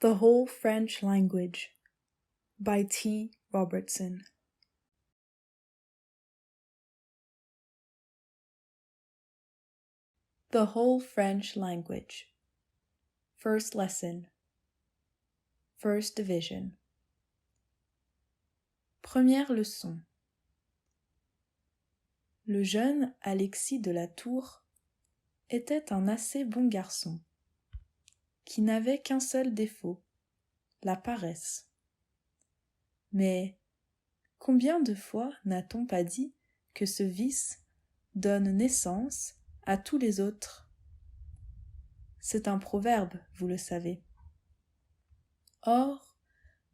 The Whole French Language by T. Robertson. The Whole French Language. First Lesson. First Division. Première leçon. Le jeune Alexis de la Tour était un assez bon garçon, qui n'avait qu'un seul défaut, la paresse. Mais combien de fois n'a-t-on pas dit que ce vice donne naissance à tous les autres? C'est un proverbe, vous le savez. Or,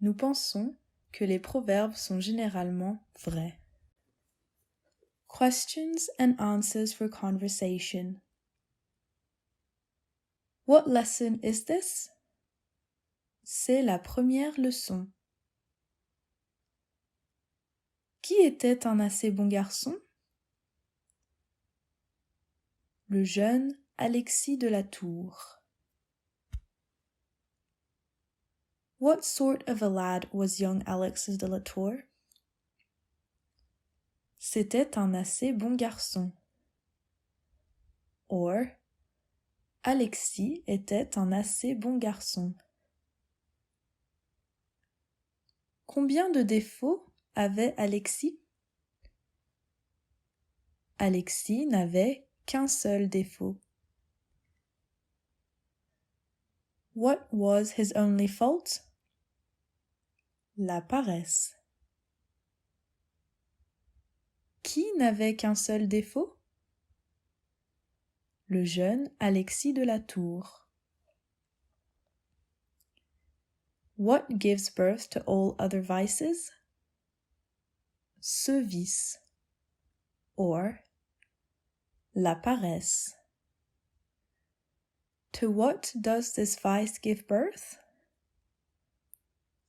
nous pensons que les proverbes sont généralement vrais. Questions and answers for conversation. What lesson is this? C'est la première leçon. Qui était un assez bon garçon? Le jeune Alexis de la Tour. What sort of a lad was young Alexis de la Tour? C'était un assez bon garçon. Or, Alexis était un assez bon garçon. Combien de défauts avait Alexis? Alexis n'avait qu'un seul défaut. What was his only fault? La paresse. Qui n'avait qu'un seul défaut? Le jeune Alexis de la Tour. What gives birth to all other vices? Ce vice. Or, la paresse. To what does this vice give birth?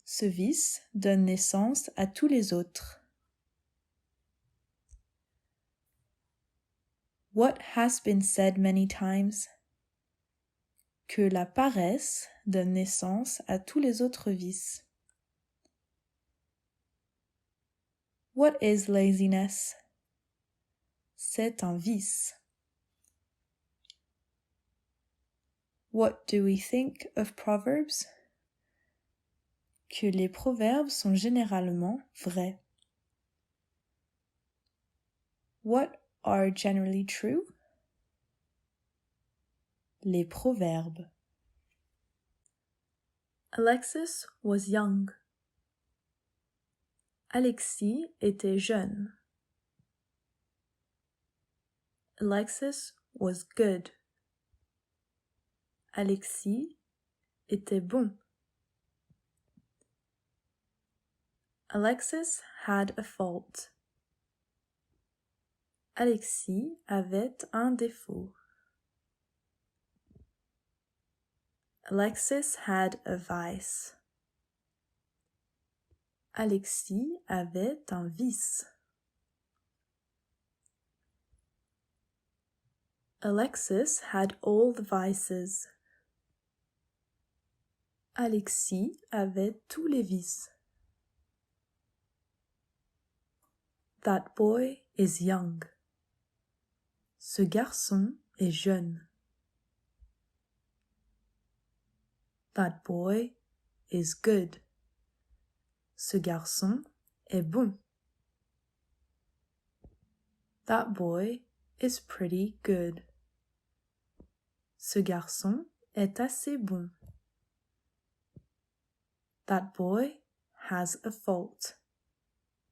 Ce vice donne naissance à tous les autres. What has been said many times? Que la paresse donne naissance à tous les autres vices. What is laziness? C'est un vice. What do we think of proverbs? Que les proverbes sont généralement vrais. What are generally true? Les proverbes. Alexis was young. Alexis était jeune. Alexis was good. Alexis était bon. Alexis had a fault. Alexis avait un défaut. Alexis had a vice. Alexis avait un vice. Alexis had all the vices. Alexis avait tous les vices. That boy is young. Ce garçon est jeune. That boy is good. Ce garçon est bon. That boy is pretty good. Ce garçon est assez bon. That boy has a fault.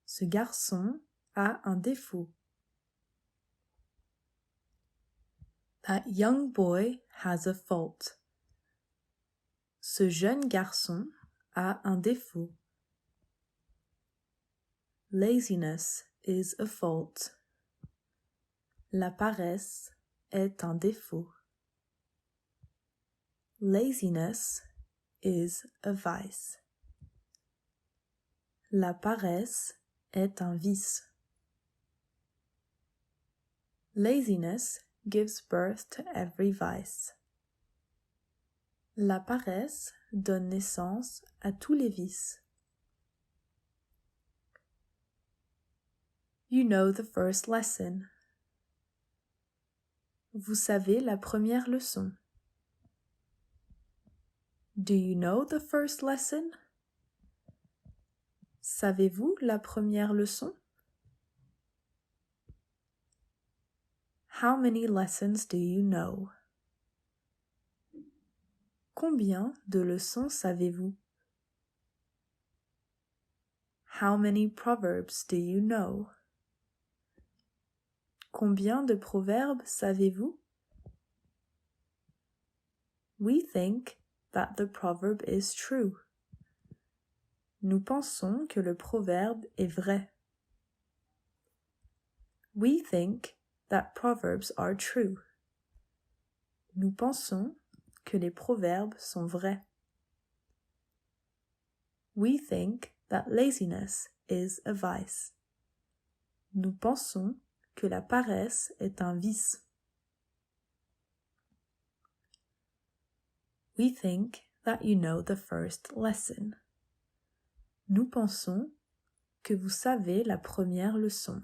Ce garçon a un défaut. That young boy has a fault. Ce jeune garçon a un défaut. Laziness is a fault. La paresse est un défaut. Laziness is a vice. La paresse est un vice. Laziness gives birth to every vice. La paresse donne naissance à tous les vices. You know the first lesson. Vous savez la première leçon. Do you know the first lesson? Savez-vous la première leçon? How many lessons do you know? Combien de leçons savez-vous? How many proverbs do you know? Combien de proverbes savez-vous? We think that the proverb is true. Nous pensons que le proverbe est vrai. We think that proverbs are true. Nous pensons que les proverbes sont vrais. We think that laziness is a vice. Nous pensons que la paresse est un vice. We think that you know the first lesson. Nous pensons que vous savez la première leçon.